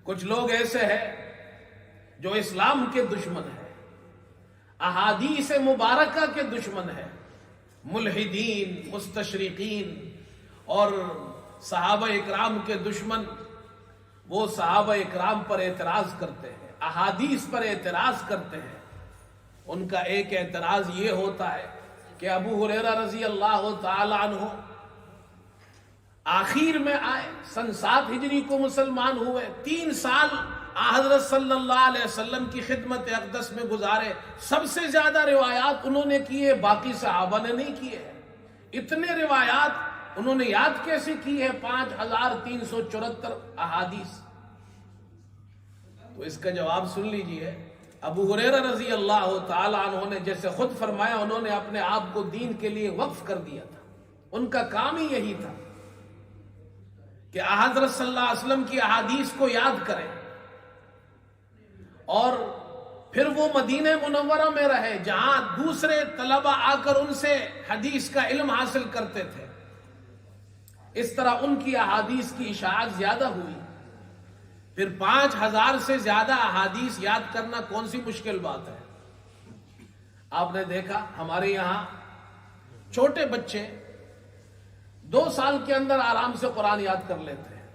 کچھ لوگ ایسے ہیں جو اسلام کے دشمن ہیں، احادیث مبارکہ کے دشمن ہیں، ملحدین، مستشرقین اور صحابہ اکرام کے دشمن. وہ صحابہ اکرام پر اعتراض کرتے ہیں، احادیث پر اعتراض کرتے ہیں. ان کا ایک اعتراض یہ ہوتا ہے کہ ابو ہریرہ رضی اللہ تعالی عنہ آخر میں آئے، سن 7 ہجری کو مسلمان ہوئے، 3 سال حضرت صلی اللہ علیہ وسلم کی خدمت اقدس میں گزارے. سب سے زیادہ روایات انہوں نے کیے، باقی صحابہ نے نہیں کیے. اتنے روایات انہوں نے یاد کیسے کی ہے؟ 5374 احادیث. تو اس کا جواب سن لیجئے. ابو ہریرہ رضی اللہ تعالی عنہ نے جیسے خود فرمایا، انہوں نے اپنے آپ کو دین کے لیے وقف کر دیا تھا. ان کا کام ہی یہی تھا کہ حضرت صلی اللہ علیہ وسلم کی احادیث کو یاد کریں، اور پھر وہ مدینہ منورہ میں رہے جہاں دوسرے طلبہ آ کر ان سے حدیث کا علم حاصل کرتے تھے. اس طرح ان کی احادیث کی اشاعت زیادہ ہوئی. پھر 5000 سے زیادہ احادیث یاد کرنا کون سی مشکل بات ہے؟ آپ نے دیکھا ہمارے یہاں چھوٹے بچے 2 سال کے اندر آرام سے قرآن یاد کر لیتے ہیں.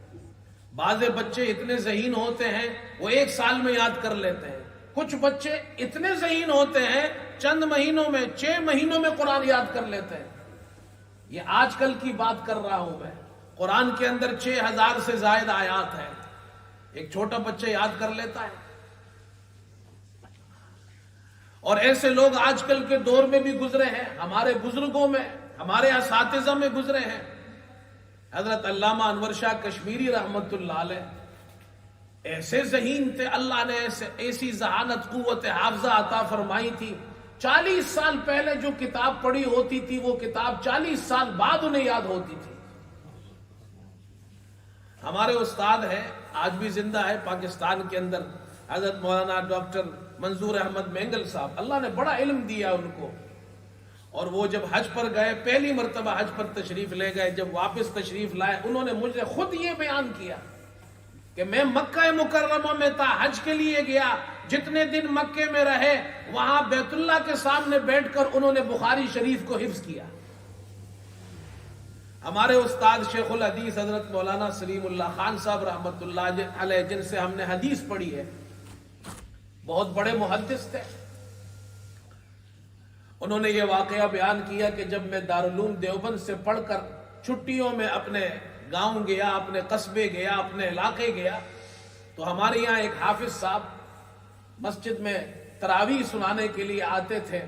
بعض بچے اتنے ذہین ہوتے ہیں وہ 1 سال میں یاد کر لیتے ہیں. کچھ بچے اتنے ذہین ہوتے ہیں چند مہینوں میں، 6 مہینوں میں قرآن یاد کر لیتے ہیں. یہ آج کل کی بات کر رہا ہوں میں. قرآن کے اندر 6000 سے زائد آیات ہیں، ایک چھوٹا بچہ یاد کر لیتا ہے. اور ایسے لوگ آج کل کے دور میں بھی گزرے ہیں، ہمارے بزرگوں میں، ہمارے اساتذہ میں گزرے ہیں. حضرت علامہ انور شاہ کشمیری رحمت اللہ علیہ ایسے ذہین تھے، اللہ نے ایسی ذہانت، قوت حافظہ عطا فرمائی تھی. 40 سال پہلے جو کتاب پڑھی ہوتی تھی وہ کتاب 40 سال بعد انہیں یاد ہوتی تھی. ہمارے استاد ہیں، آج بھی زندہ ہے پاکستان کے اندر، حضرت مولانا ڈاکٹر منظور احمد مینگل صاحب. اللہ نے بڑا علم دیا ان کو. اور وہ جب حج پر گئے، پہلی مرتبہ حج پر تشریف لے گئے، جب واپس تشریف لائے انہوں نے مجھے خود یہ بیان کیا کہ میں مکہ مکرمہ میں تھا، حج کے لیے گیا، جتنے دن مکے میں رہے وہاں بیت اللہ کے سامنے بیٹھ کر انہوں نے بخاری شریف کو حفظ کیا. ہمارے استاد شیخ الحدیث حضرت مولانا سلیم اللہ خان صاحب رحمت اللہ علیہ، جن سے ہم نے حدیث پڑھی ہے، بہت بڑے محدث تھے. انہوں نے یہ واقعہ بیان کیا کہ جب میں دارالعلوم دیوبند سے پڑھ کر چھٹیوں میں اپنے گاؤں گیا، اپنے قصبے گیا، اپنے علاقے گیا، تو ہمارے یہاں ایک حافظ صاحب مسجد میں تراویح سنانے کے لیے آتے تھے.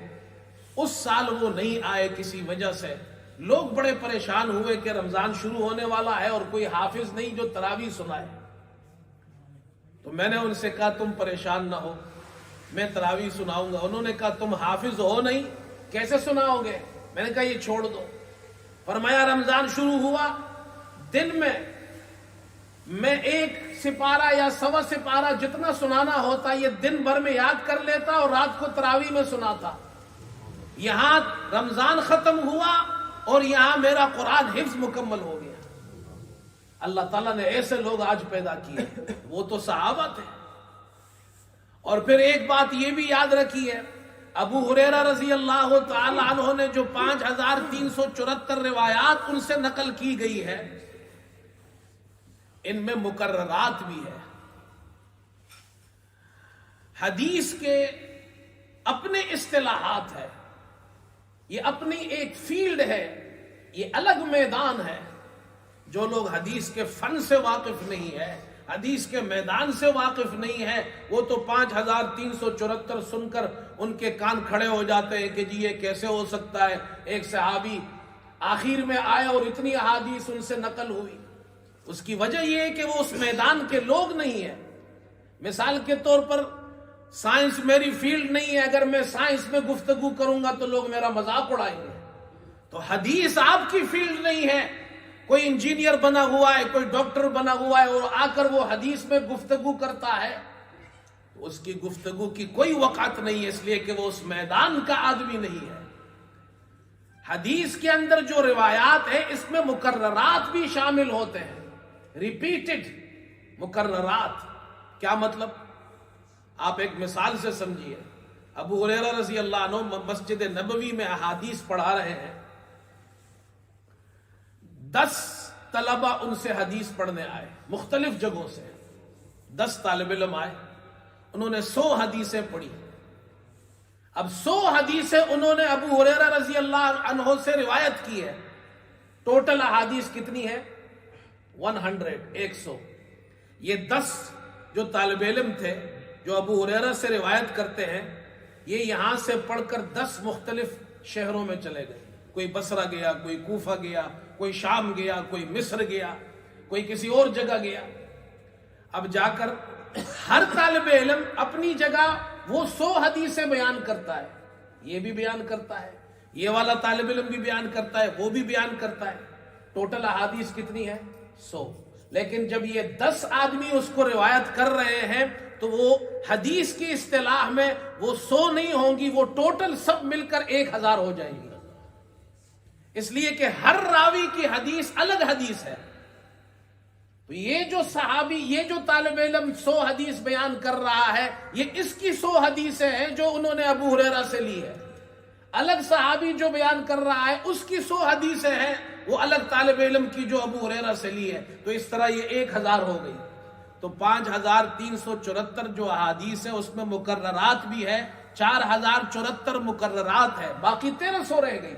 اس سال وہ نہیں آئے کسی وجہ سے. لوگ بڑے پریشان ہوئے کہ رمضان شروع ہونے والا ہے اور کوئی حافظ نہیں جو تراویح سنائے. تو میں نے ان سے کہا تم پریشان نہ ہو، میں تراویح سناؤں گا. انہوں نے کہا تم حافظ ہو نہیں، کیسے سناؤ گے؟ میں نے کہا یہ چھوڑ دو. فرمایا رمضان شروع ہوا، دن میں 1 سپارہ یا 1.25 سپارہ جتنا سنانا ہوتا یہ دن بھر میں یاد کر لیتا اور رات کو تراویح میں سناتا. یہاں رمضان ختم ہوا اور یہاں میرا قرآن حفظ مکمل ہو گیا. اللہ تعالیٰ نے ایسے لوگ آج پیدا کیے، وہ تو صحابہ تھے. اور پھر ایک بات یہ بھی یاد رکھی ہے، ابو ہریرہ رضی اللہ تعالی عنہ نے جو 5374 روایات ان سے نقل کی گئی ہے، ان میں مکررات بھی ہے. حدیث کے اپنے اصطلاحات ہے، یہ اپنی ایک فیلڈ ہے، یہ الگ میدان ہے. جو لوگ حدیث کے فن سے واقف نہیں ہے، حدیث کے میدان سے واقف نہیں ہے، وہ تو 5374 سن کر ان کے کان کھڑے ہو جاتے ہیں کہ جی یہ کیسے ہو سکتا ہے. ایک صحابی آخر میں آئے اور اتنی احادیث ان سے نقل ہوئی. اس کی وجہ یہ ہے کہ وہ اس میدان کے لوگ نہیں ہیں. مثال کے طور پر سائنس میری فیلڈ نہیں ہے، اگر میں سائنس میں گفتگو کروں گا تو لوگ میرا مذاق اڑائیں گے. تو حدیث آپ کی فیلڈ نہیں ہے. کوئی انجینئر بنا ہوا ہے، کوئی ڈاکٹر بنا ہوا ہے اور آ کر وہ حدیث میں گفتگو کرتا ہے، تو اس کی گفتگو کی کوئی وقعت نہیں ہے، اس لیے کہ وہ اس میدان کا آدمی نہیں ہے. حدیث کے اندر جو روایات ہیں اس میں مکررات بھی شامل ہوتے ہیں، ریپیٹڈ مکررات. کیا مطلب؟ آپ ایک مثال سے سمجھیے. ابو ہریرہ رضی اللہ عنہ مسجد نبوی میں احادیث پڑھا رہے ہیں. 10 طلبہ ان سے حدیث پڑھنے آئے مختلف جگہوں سے. 10 طالب علم آئے, انہوں نے 100 حدیثیں پڑھی. اب 100 حدیثیں انہوں نے ابو ہریرہ رضی اللہ عنہ سے روایت کی ہے. ٹوٹل احادیث کتنی ہے؟ 100. یہ 10 جو طالب علم تھے جو ابو ہریرہ سے روایت کرتے ہیں, یہ یہاں سے پڑھ کر 10 مختلف شہروں میں چلے گئے. کوئی بصرہ گیا, کوئی کوفہ گیا, کوئی شام گیا, کوئی مصر گیا, کوئی کسی اور جگہ گیا. اب جا کر ہر طالب علم اپنی جگہ وہ 100 حدیثیں بیان کرتا ہے. یہ بھی بیان کرتا ہے, یہ والا طالب علم بھی بیان کرتا ہے, وہ بھی بیان کرتا ہے. ٹوٹل احادیث کتنی ہے؟ 100. لیکن جب یہ 10 آدمی اس کو روایت کر رہے ہیں تو وہ حدیث کی اصطلاح میں وہ 100 نہیں ہوں گی, وہ ٹوٹل سب مل کر 1000 ہو جائیں گی. اس لیے کہ ہر راوی کی حدیث الگ حدیث ہے. تو یہ جو صحابی, یہ جو طالب علم 100 حدیث بیان کر رہا ہے, یہ اس کی 100 حدیثیں ہیں جو انہوں نے ابو ہریرہ سے لی ہے. الگ صحابی جو بیان کر رہا ہے اس کی 100 حدیثیں ہیں, وہ الگ طالب علم کی جو ابو ہریرہ سے لی ہے. تو اس طرح یہ 1000 ہو گئی. تو 5374 جو احادیث ہے اس میں مکررات بھی ہے, 4074 مکررات ہے, باقی 1300 رہ گئی.